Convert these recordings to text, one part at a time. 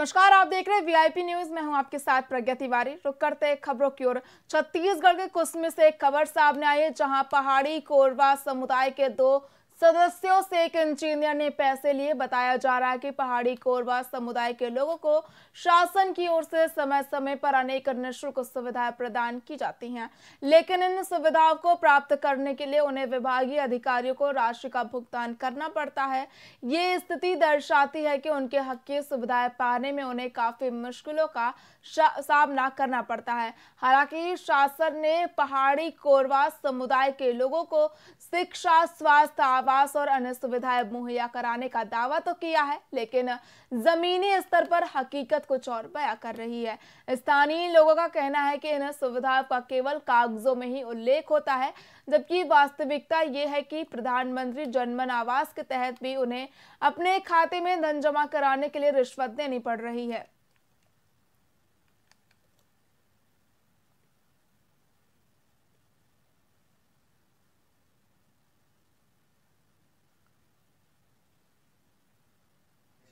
नमस्कार, आप देख रहे हैं वीआईपी न्यूज। मैं हूं आपके साथ प्रज्ञा तिवारी। रुक करते हैं खबरों की ओर। छत्तीसगढ़ के कुसमी से एक खबर सामने आई है, जहां पहाड़ी कोरवा समुदाय के दो सदस्यों से एक इंजीनियर ने पैसे लिए। बताया जा रहा है कि पहाड़ी कोरवा समुदाय के लोगों को शासन की ओर से समय समय पर अनेक निःशुल्क सुविधाएं प्रदान की जाती हैं, लेकिन इन सुविधाओं को प्राप्त करने के लिए उन्हें विभागीय अधिकारियों को राशि का भुगतान करना पड़ता है। ये स्थिति दर्शाती है कि उनके हक की सुविधाएं पाने में उन्हें काफी मुश्किलों का सामना करना पड़ता है। हालांकि शासन ने पहाड़ी कोरवा समुदाय के लोगों को शिक्षा, स्वास्थ्य, आवास और अन्य सुविधाएं मुहैया कराने का दावा तो किया है, लेकिन जमीनी स्तर पर हकीकत कुछ और बयां कर रही है। स्थानीय लोगों का कहना है कि इन सुविधाओं का केवल कागजों में ही उल्लेख होता है, जबकि वास्तविकता ये है कि प्रधानमंत्री जनमन आवास के तहत भी उन्हें अपने खाते में धन जमा कराने के लिए रिश्वत देनी पड़ रही है।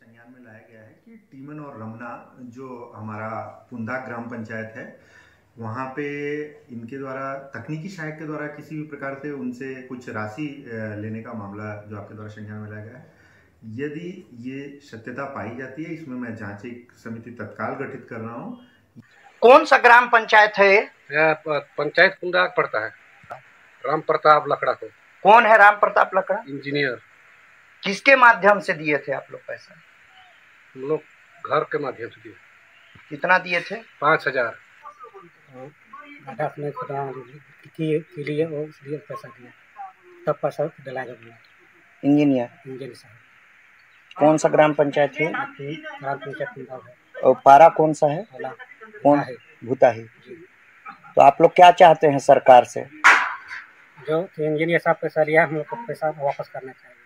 संज्ञान में लाया गया है कि टीमन और रमना जो हमारा पुंदा ग्राम पंचायत है, वहाँ पे इनके द्वारा तकनीकी सहायक के द्वारा किसी भी प्रकार से उनसे कुछ राशि लेने का मामला जो आपके द्वारा संज्ञान में लाया गया है। यदि ये सत्यता पाई जाती है, इसमें मैं जांच एक समिति तत्काल गठित कर रहा हूँ। कौन सा ग्राम पंचायत है? यह पंचायत पुंदा पड़ता है। राम प्रताप लकड़ा को। कौन है राम प्रताप लकड़ा? इंजीनियर। किसके माध्यम से दिए थे आप लोग पैसा? हम लोग घर के माध्यम से दिए। कितना दिए थे? 5,000। के लिए वो इसलिए पैसा दिया, तब पैसा डला गया। इंजीनियर साहब। कौन सा ग्राम पंचायत है? ग्राम पंचायत पुंदा है। और पारा कौन सा है? कौन है? भूताही। तो आप लोग क्या चाहते हैं सरकार से? जो इंजीनियर साहब पैसा लिया, हम लोग को पैसा वापस करना चाहिए।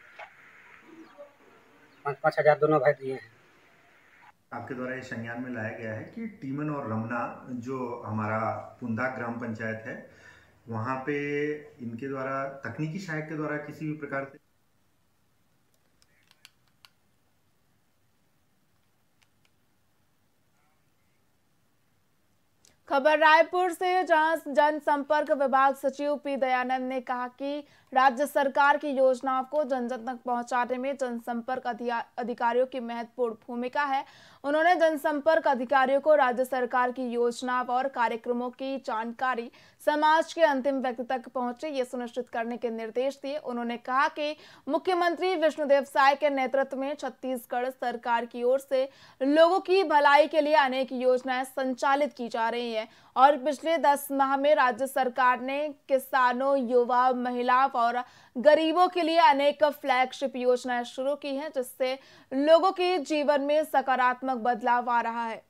5,000 दोनों भाई दिए हैं। आपके द्वारा ये संज्ञान में लाया गया है कि टीमन और रमना जो हमारा पुंदा ग्राम पंचायत है, वहाँ पे इनके द्वारा तकनीकी सहायक के द्वारा किसी भी प्रकार से खबर रायपुर से, जहां जनसंपर्क विभाग सचिव पी दयानंद ने कहा कि राज्य सरकार की योजनाओं को जन जन तक पहुंचाने में जनसंपर्क अधिकारियों की महत्वपूर्ण भूमिका है। उन्होंने जनसंपर्क अधिकारियों को राज्य सरकार की योजनाओं और कार्यक्रमों की जानकारी समाज के अंतिम व्यक्ति तक पहुंचे, ये सुनिश्चित करने के निर्देश दिए। उन्होंने कहा कि मुख्यमंत्री विष्णुदेव साय के नेतृत्व में छत्तीसगढ़ सरकार की ओर से लोगों की भलाई के लिए अनेक योजनाएं संचालित की जा रही है और पिछले 10 माह में राज्य सरकार ने किसानों, युवा, महिलाओं और गरीबों के लिए अनेक फ्लैगशिप योजनाएं शुरू की हैं, जिससे लोगों के जीवन में सकारात्मक बदलाव आ रहा है।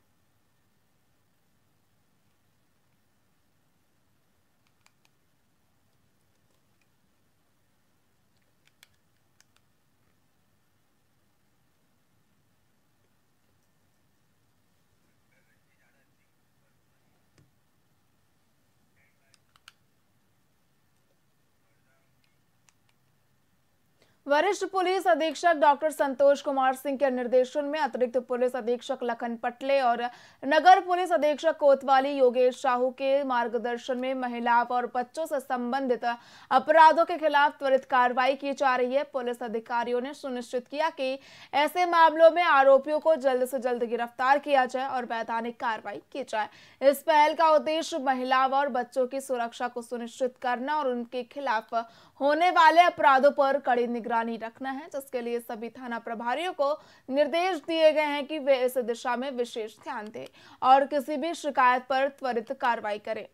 वरिष्ठ पुलिस अधीक्षक डॉक्टर संतोष कुमार सिंह के निर्देशन में अतिरिक्त पुलिस अधीक्षक लखन पटले और नगर पुलिस अधीक्षक कोतवाली योगेश साहू के मार्गदर्शन में महिलाओं और बच्चों से संबंधित अपराधों के खिलाफ त्वरित कार्रवाई की जा रही है। पुलिस अधिकारियों ने सुनिश्चित किया कि ऐसे मामलों में आरोपियों को जल्द से जल्द गिरफ्तार किया जाए और वैधानिक कार्रवाई की जाए। इस पहल का उद्देश्य महिलाओं और बच्चों की सुरक्षा को सुनिश्चित करना और उनके खिलाफ होने वाले अपराधों पर कड़ी निगरानी रखना है, जिसके लिए सभी थाना प्रभारियों को निर्देश दिए गए हैं कि वे इस दिशा में विशेष ध्यान दें और किसी भी शिकायत पर त्वरित कार्रवाई करें।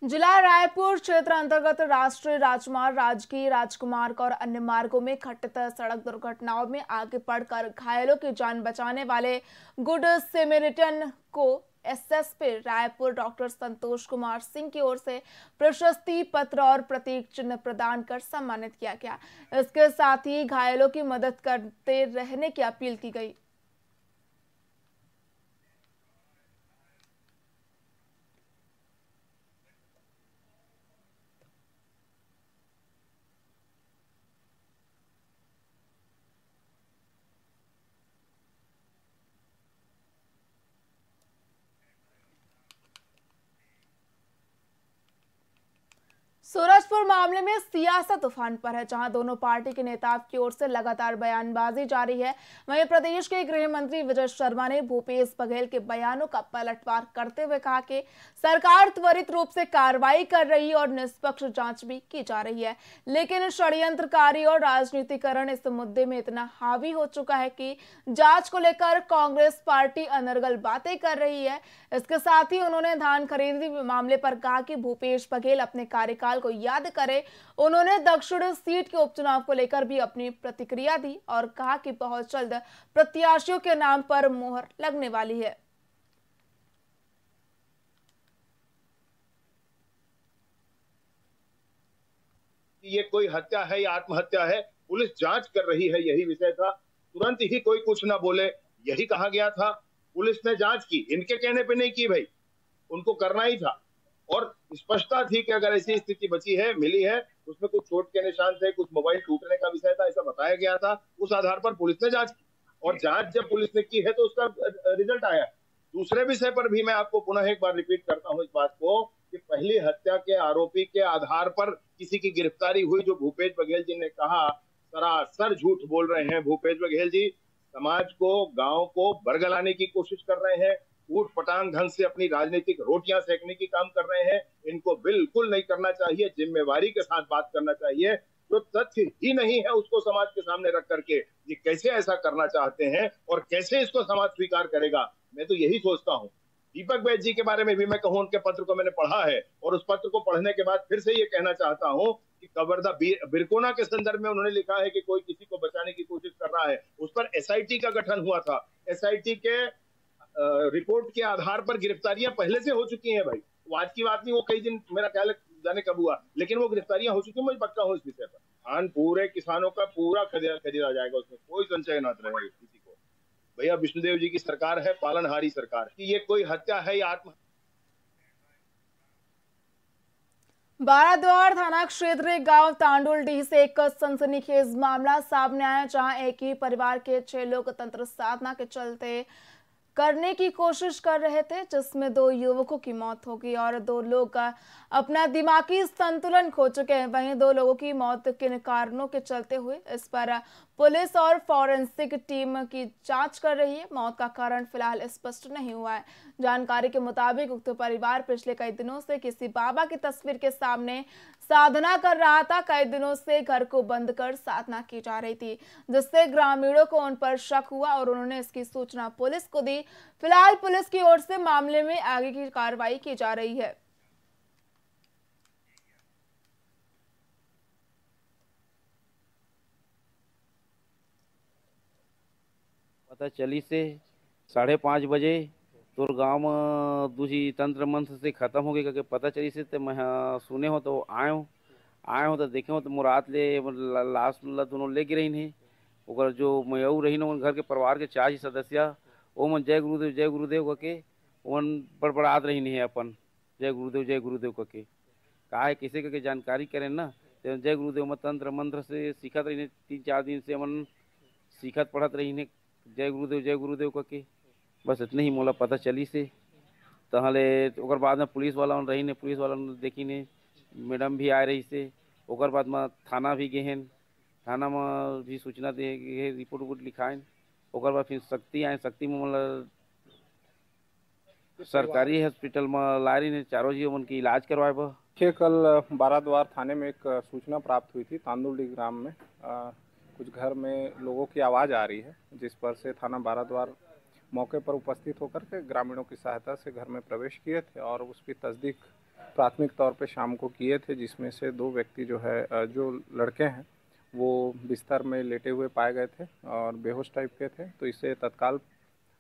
जिला रायपुर क्षेत्र अंतर्गत राष्ट्रीय राजमार्ग राजगीर, राजकुमार और अन्य मार्गों में घटित सड़क दुर्घटनाओं में आगे बढ़कर घायलों की जान बचाने वाले गुड सेमेरिटन को एसएसपी रायपुर डॉक्टर संतोष कुमार सिंह की ओर से प्रशस्ति पत्र और प्रतीक चिन्ह प्रदान कर सम्मानित किया गया। इसके साथ ही घायलों की मदद करते रहने की अपील की गई। सूरजपुर मामले में सियासत उफान पर है, जहां दोनों पार्टी के नेताओं की ओर से लगातार बयानबाजी जारी है। वहीं प्रदेश के गृह मंत्री विजय शर्मा ने भूपेश बघेल के बयानों का पलटवार करते हुए कहा कि सरकार त्वरित रूप से कार्रवाई कर रही है और निष्पक्ष जांच भी की जा रही है, लेकिन षड्यंत्रकारी और राजनीतिकरण इस मुद्दे में इतना हावी हो चुका है कि जांच को लेकर कांग्रेस पार्टी अनर्गल बातें कर रही है। इसके साथ ही उन्होंने धान खरीदी मामले पर कहा कि भूपेश बघेल अपने कार्यकाल को याद करें। उन्होंने दक्षिण सीट के उपचुनाव को लेकर भी अपनी प्रतिक्रिया दी और कहा कि बहुत जल्द प्रत्याशियों के नाम पर मोहर लगने वाली है। ये कोई हत्या है या आत्महत्या है, पुलिस जांच कर रही है, यही विषय था। तुरंत ही कोई कुछ ना बोले, यही कहा गया था। पुलिस ने जांच की, इनके कहने पे नहीं की भाई, उनको करना ही था। और स्पष्टता थी कि अगर ऐसी स्थिति बची है, मिली है, उसमें कुछ चोट के निशान थे, कुछ मोबाइल टूटने का विषय था, ऐसा बताया गया था। उस आधार पर पुलिस ने जांच की और जांच जब पुलिस ने की है तो उसका रिजल्ट आया। दूसरे विषय पर भी मैं आपको पुनः एक बार रिपीट करता हूं इस बात को कि पहली हत्या के आरोपी के आधार पर किसी की गिरफ्तारी हुई, जो भूपेश बघेल जी ने कहा, सरासर झूठ बोल रहे हैं भूपेश बघेल जी। समाज को, गांव को बरगलाने की कोशिश कर रहे हैं, ऊट पटांग ढंग से अपनी राजनीतिक रोटियां सेकने की काम कर रहे हैं। इनको बिल्कुल नहीं करना चाहिए, जिम्मेवारी के साथ बात करना चाहिए। जो तथ्य ही नहीं है उसको समाज के सामने रख करके ये कैसे ऐसा करना चाहते हैं और कैसे इसको समाज स्वीकार करेगा। मैं तो यही सोचता हूँ। दीपक बैज जी के बारे में भी मैं कहूँ, उनके पत्र को मैंने पढ़ा है और उस पत्र को पढ़ने के बाद फिर से ये कहना चाहता हूँ कि कवर्धा बिरकोना के संदर्भ में उन्होंने लिखा है कि कोई किसी को बचाने की कोशिश कर रहा है। उस पर एसआईटी का गठन हुआ था। एसआईटी के रिपोर्ट के आधार पर गिरफ्तारियां पहले से हो चुकी हैं भाई। वो आज की बात नहीं, वो कई दिन मेरा ख्याल जाने कब हुआ, लेकिन वो गिरफ्तारियां हो चुकी हैं। मुझे पक्का हूँ इस विषय पर। धान पूरे किसानों का पूरा खरीदा जाएगा, उसमें कोई संशय न रहेगा किसी को। भैया विष्णुदेव जी की सरकार है, पालनहारी सरकार है। ये कोई हत्या है या आत्महत्या? बाराद्वार थाना क्षेत्र गांव तांडुलडीह से एक सनसनीखेज मामला सामने आया, जहां एक ही परिवार के 6 लोग तंत्र साधना के चलते करने की कोशिश कर रहे थे, जिसमें 2 युवकों की मौत हो गई और 2 लोग अपना दिमागी संतुलन खो चुके हैं। वहीं 2 लोगों की मौत किन कारणों के चलते हुई, इस पर पुलिस और फॉरेंसिक टीम की जांच कर रही है। मौत का कारण फिलहाल स्पष्ट नहीं हुआ है। जानकारी के मुताबिक उक्त परिवार पिछले कई दिनों से किसी बाबा की तस्वीर के सामने साधना कर रहा था। कई दिनों से घर को बंद कर साधना की जा रही थी, जिससे ग्रामीणों को उन पर शक हुआ और उन्होंने इसकी सूचना पुलिस को दी। फिलहाल पुलिस की ओर से मामले में आगे की कार्रवाई की जा रही है। पता चली से 5:30 बजे तोर गांव में दूसरी तंत्र मंत्र से खत्म हो गई करके पता चली से तो मैं सुने हो तो आए हो तो देखे हो तो मुराद ले लाश दोनों ले गिर रही है। जो मयऊ रही न घर के परिवार के 4 सदस्य वो मन जय गुरुदेव करके वन बड़बड़ात रही है अपन जय गुरुदेव करके। कहा है किसी करके जानकारी करें ना तो जय गुरुदेव में तंत्र मंत्र से सीखत रही 3-4 दिन से मन सीखत पढ़त रही है जय गुरुदेव करके। बस इतने ही मोला पता चली से तहले ओकर बाद में पुलिस वाला रही ने, पुलिस वाला देखी ने, मैडम भी आए रही से। ओकर बाद में थाना भी गए हैं, थाना में भी सूचना दे गए, रिपोर्ट लिखाएं। ओकर बाद फिर शक्ति में मतलब सरकारी हॉस्पिटल में ला रही ने, चारों जी उनकी इलाज करवाए बा। कल बाराद्वार थाने में एक सूचना प्राप्त हुई थी तांदुलडी ग्राम में। कुछ घर में लोगों की आवाज़ आ रही है, जिस पर से थाना बाराद्वार मौके पर उपस्थित होकर के ग्रामीणों की सहायता से घर में प्रवेश किए थे और उसकी तस्दीक प्राथमिक तौर पे शाम को किए थे, जिसमें से 2 व्यक्ति जो लड़के हैं वो बिस्तर में लेटे हुए पाए गए थे और बेहोश टाइप के थे। तो इसे तत्काल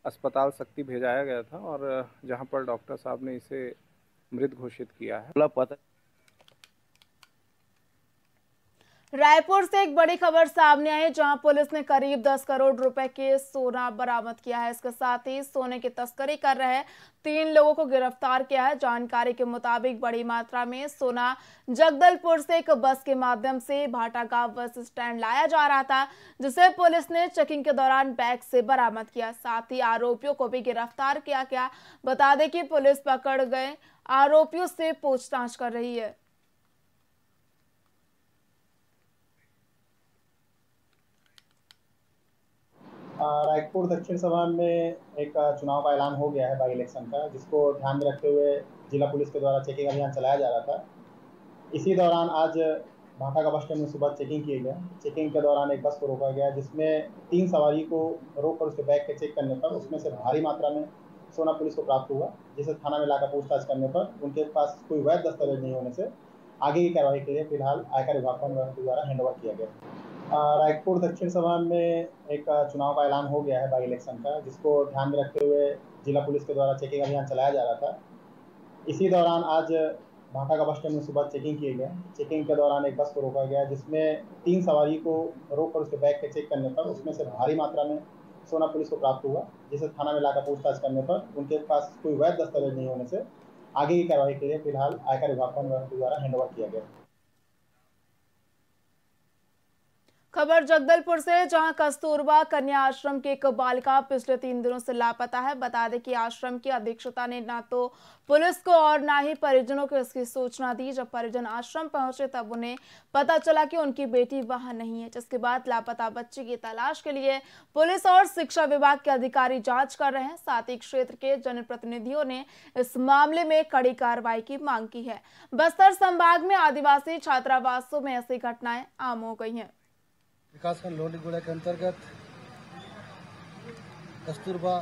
अस्पताल शक्ति भेजाया गया था और जहां पर डॉक्टर साहब ने इसे मृत घोषित किया है। रायपुर से एक बड़ी खबर सामने आई है, जहां पुलिस ने करीब 10 करोड़ रुपए के सोना बरामद किया है। इसके साथ ही सोने की तस्करी कर रहे 3 लोगों को गिरफ्तार किया है। जानकारी के मुताबिक बड़ी मात्रा में सोना जगदलपुर से एक बस के माध्यम से भाटागांव बस स्टैंड लाया जा रहा था, जिसे पुलिस ने चेकिंग के दौरान बैग से बरामद किया। साथ ही आरोपियों को भी गिरफ्तार किया गया। बता दें कि पुलिस पकड़ गए आरोपियों से पूछताछ कर रही है। रायपुर दक्षिण सभा में एक चुनाव का ऐलान हो गया है बाई इलेक्शन का, जिसको ध्यान में रखते हुए जिला पुलिस के द्वारा चेकिंग अभियान चलाया जा रहा था। इसी दौरान आज भाटागांव बस स्टैंड में सुबह चेकिंग किया गया। चेकिंग के दौरान एक बस को रोका गया, जिसमें 3 सवारी को रोककर उसके बैग के चेक करने पर उसमें से भारी मात्रा में सोना पुलिस को प्राप्त हुआ, जिसे थाना में लाकर पूछताछ करने पर उनके पास कोई वैध दस्तावेज नहीं होने से आगे की कार्रवाई के लिए फिलहाल आयकर विभाग के द्वारा हैंडओवर किया गया। रायपुर दक्षिण सभा में एक चुनाव का ऐलान हो गया है बाई इलेक्शन का, जिसको ध्यान में रखते हुए जिला पुलिस के द्वारा चेकिंग अभियान चलाया जा रहा था। इसी दौरान आज भाटागांव बस स्टैंड में सुबह चेकिंग किया गया। चेकिंग के दौरान एक बस को रोका गया, जिसमें 3 सवारी को रोककर उसके बैग के चेक करने पर उसमें से भारी मात्रा में सोना पुलिस को प्राप्त हुआ, जिसे थाना में लाकर पूछताछ करने पर उनके पास कोई वैध दस्तावेज नहीं होने से आगे की कार्रवाई के लिए फिलहाल आयकर विभाग के द्वारा हैंडओवर किया गया। खबर जगदलपुर से, जहां कस्तूरबा कन्या आश्रम की एक बालिका पिछले 3 दिनों से लापता है। बता दें कि आश्रम की अधीक्षता ने ना तो पुलिस को और ना ही परिजनों को इसकी सूचना दी। जब परिजन आश्रम पहुंचे तब उन्हें पता चला कि उनकी बेटी वहां नहीं है, जिसके बाद लापता बच्ची की तलाश के लिए पुलिस और शिक्षा विभाग के अधिकारी जांच कर रहे हैं। साथ ही क्षेत्र के जनप्रतिनिधियों ने इस मामले में कड़ी कार्रवाई की मांग की है। बस्तर संभाग में आदिवासी छात्रावासों में ऐसी घटनाएं आम हो गई हैं। विकासखंड लोलीगुड़ा के अंतर्गत कस्तूरबा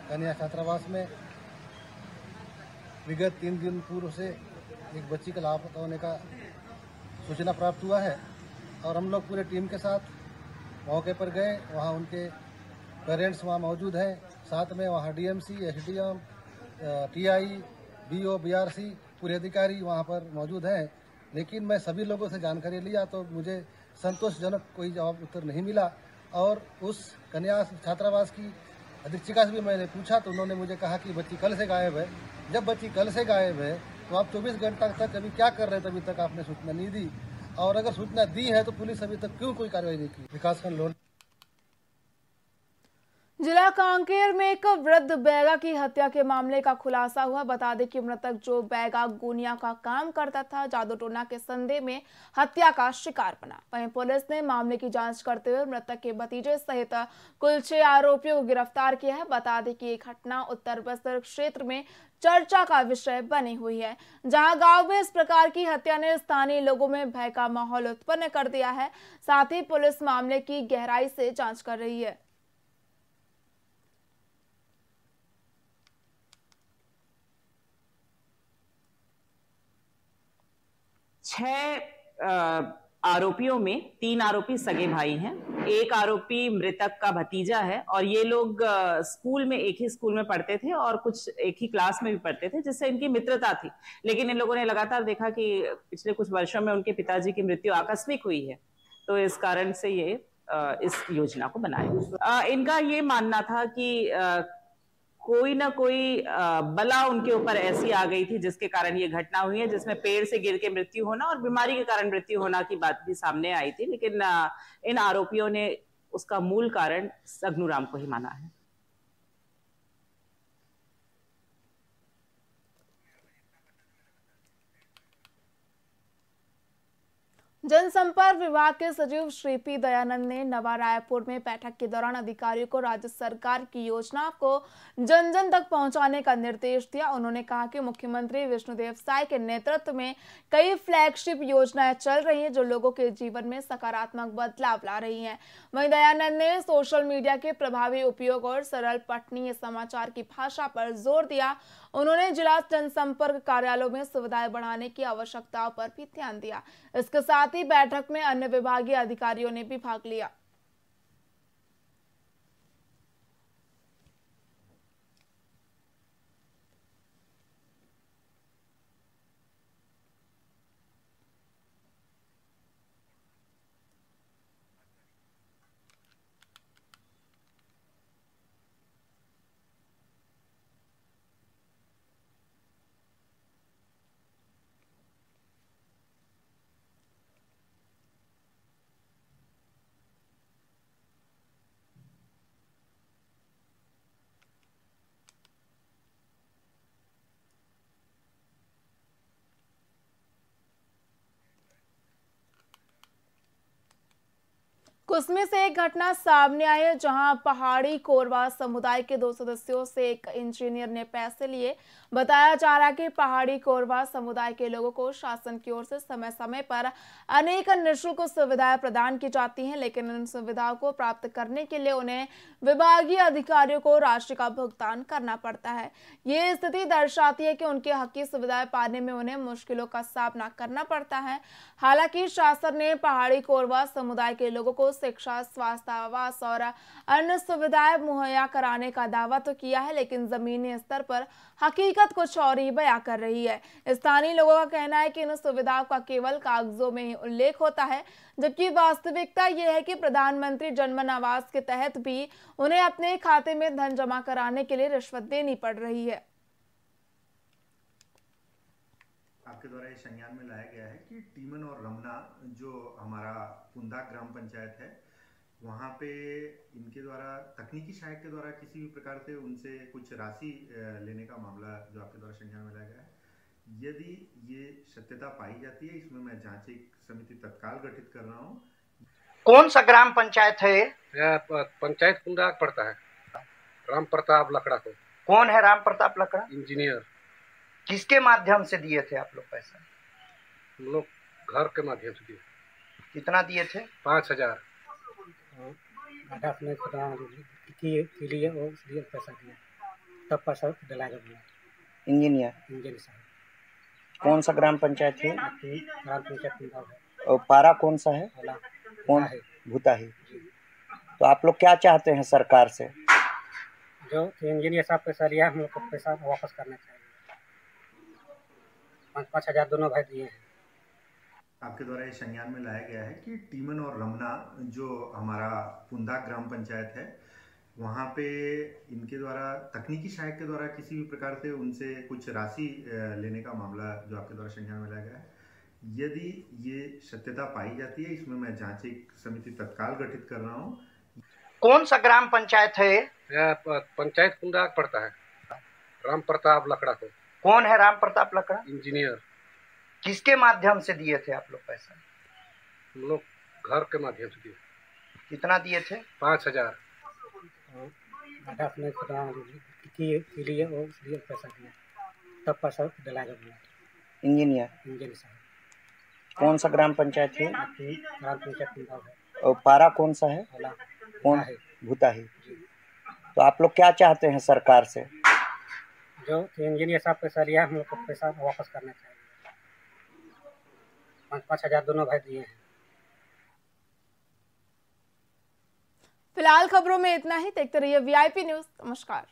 कन्या छात्रावास में विगत 3 दिन पूर्व से एक बच्ची का लापता होने का सूचना प्राप्त हुआ है और हम लोग पूरे टीम के साथ मौके पर गए। वहां उनके पेरेंट्स वहां मौजूद हैं, साथ में वहां DMC, SDM, TI, BO, BRC पूरे अधिकारी वहां पर मौजूद हैं। लेकिन मैं सभी लोगों से जानकारी लिया तो मुझे संतोषजनक कोई जवाब उत्तर नहीं मिला और उस कन्या छात्रावास की अधीक्षिका से भी मैंने पूछा तो उन्होंने मुझे कहा कि बच्ची कल से गायब है। जब बच्ची कल से गायब है तो आप 24 घंटा तक अभी क्या कर रहे थे? अभी तक आपने सूचना नहीं दी और अगर सूचना दी है तो पुलिस अभी तक क्यों कोई कार्रवाई नहीं की? विकासखंड लोन जिला कांकेर में एक वृद्ध बैगा की हत्या के मामले का खुलासा हुआ। बता दें कि मृतक जो बैगा गुनिया का काम करता था, जादूटोना के संदेह में हत्या का शिकार बना। वहीं पुलिस ने मामले की जांच करते हुए मृतक के भतीजे सहित कुल 6 आरोपियों को गिरफ्तार किया है। बता दें कि ये घटना उत्तर बस्तर क्षेत्र में चर्चा का विषय बनी हुई है, जहां गांव में इस प्रकार की हत्या ने स्थानीय लोगों में भय का माहौल उत्पन्न कर दिया है। साथ ही पुलिस मामले की गहराई से जाँच कर रही है। छह आरोपियों में 3 आरोपी सगे भाई हैं, 1 आरोपी मृतक का भतीजा है और ये लोग स्कूल में एक ही स्कूल में पढ़ते थे और कुछ एक ही क्लास में भी पढ़ते थे, जिससे इनकी मित्रता थी। लेकिन इन लोगों ने लगातार देखा कि पिछले कुछ वर्षों में उनके पिताजी की मृत्यु आकस्मिक हुई है, तो इस कारण से ये इस योजना को बनाया। इनका ये मानना था कि कोई ना कोई बला उनके ऊपर ऐसी आ गई थी जिसके कारण ये घटना हुई है, जिसमें पेड़ से गिर के मृत्यु होना और बीमारी के कारण मृत्यु होना की बात भी सामने आई थी। लेकिन इन आरोपियों ने उसका मूल कारण सगनूराम को ही माना है। जनसंपर्क विभाग के सचिव श्री पी दयानंद ने नवा रायपुर में बैठक के दौरान अधिकारियों को राज्य सरकार की योजना को जन जन तक पहुंचाने का निर्देश दिया। उन्होंने कहा कि मुख्यमंत्री विष्णुदेव साय के नेतृत्व में कई फ्लैगशिप योजनाएं चल रही हैं जो लोगों के जीवन में सकारात्मक बदलाव ला रही हैं। वहीं दयानंद ने सोशल मीडिया के प्रभावी उपयोग और सरल पठनीय समाचार की भाषा पर जोर दिया। उन्होंने जिला जनसंपर्क कार्यालयों में सुविधाएं बढ़ाने की आवश्यकताओं पर भी ध्यान दिया। इसके साथ ही बैठक में अन्य विभागीय अधिकारियों ने भी भाग लिया। कुसमी से एक घटना सामने आई है जहां पहाड़ी कोरवा समुदाय के 2 सदस्यों से एक इंजीनियर ने पैसे लिए। बताया जा रहा है कि पहाड़ी कोरवा समुदाय के लोगों को शासन की ओर से समय समय पर अनेक निःशुल्क सुविधाएं प्रदान की जाती हैं, लेकिन इन सुविधाओं को प्राप्त करने के लिए उन्हें विभागीय अधिकारियों को राशि का भुगतान करना पड़ता है। ये स्थिति दर्शाती है कि उनके हक की सुविधाएं पाने में उन्हें मुश्किलों का सामना करना पड़ता है। हालांकि शासन ने पहाड़ी कोरवा समुदाय के लोगों को शिक्षा, स्वास्थ्य, आवास और अन्य सुविधाएं मुहैया कराने का दावा तो किया है, लेकिन जमीनी स्तर पर हकीकत कुछ और ही बयां कर रही है। स्थानीय लोगों का कहना है कि इन सुविधाओं का केवल कागजों में ही उल्लेख होता है, जबकि वास्तविकता यह है कि प्रधानमंत्री जनमन आवास के तहत भी उन्हें अपने खाते में धन जमा कराने के लिए रिश्वत देनी पड़ रही है। आपके द्वारा ये संज्ञान में लाया गया है कि टीमन और रमना जो हमारा पुंदा ग्राम पंचायत है, वहाँ पे इनके द्वारा तकनीकी सहायक के द्वारा किसी भी प्रकार से उनसे कुछ राशि लेने का मामला जो आपके द्वारा संज्ञान में लाया गया है। यदि ये सत्यता पाई जाती है, इसमें मैं जांच समिति तत्काल गठित कर रहा हूँ। कौन सा ग्राम पंचायत है? यह पंचायत पुंदा पड़ता है। राम प्रताप लकड़ा को। कौन है राम प्रताप लकड़ा? इंजीनियर। किसके माध्यम से दिए थे आप लोग पैसा? हम लोग घर के माध्यम से दिए। कितना दिए थे? 5000। आधा के लिए और इसलिए पैसा दिया, तब पैसा डला गया। इंजीनियर साहब। कौन सा ग्राम पंचायत है? ग्राम पंचायत। और पारा कौन सा है? कौन है? भूताही। तो आप लोग क्या चाहते हैं सरकार से? जो इंजीनियर साहब पैसा लिया, हम लोग को पैसा वापस करना चाहिए। 5,000 दोनों भाई दिए हैं। आपके द्वारा ये संज्ञान में लाया गया है कि टीमन और रमना जो हमारा पुंदा ग्राम पंचायत है, वहाँ पे इनके द्वारा तकनीकी सहायक के द्वारा किसी भी प्रकार से उनसे कुछ राशि लेने का मामला जो आपके द्वारा संज्ञान में लाया गया है। यदि ये सत्यता पाई जाती है, इसमें मैं जांच समिति तत्काल गठित कर रहा हूँ। कौन सा ग्राम पंचायत है? यह पंचायत पुंदा पड़ता है। राम प्रताप लकड़ा को। कौन है राम प्रताप लकड़ा? इंजीनियर। किसके माध्यम से दिए थे आप लोग पैसा? हम लोग घर के माध्यम से दिए। कितना दिए थे? 5000। आधा के लिए और इसलिए पैसा दिया, तब पैसा डला गया। इंजीनियर साहब। कौन सा ग्राम पंचायत है? ग्राम पंचायत। और पारा कौन सा है? कौन है? भूताही। तो आप लोग क्या चाहते हैं सरकार से? जो इंजीनियर साहब पैसा लिया, हम लोग को पैसा वापस करना चाहिए। 5,000 दोनों भाई दिए हैं। फिलहाल खबरों में इतना ही। देखते रहिए VIP न्यूज़। नमस्कार।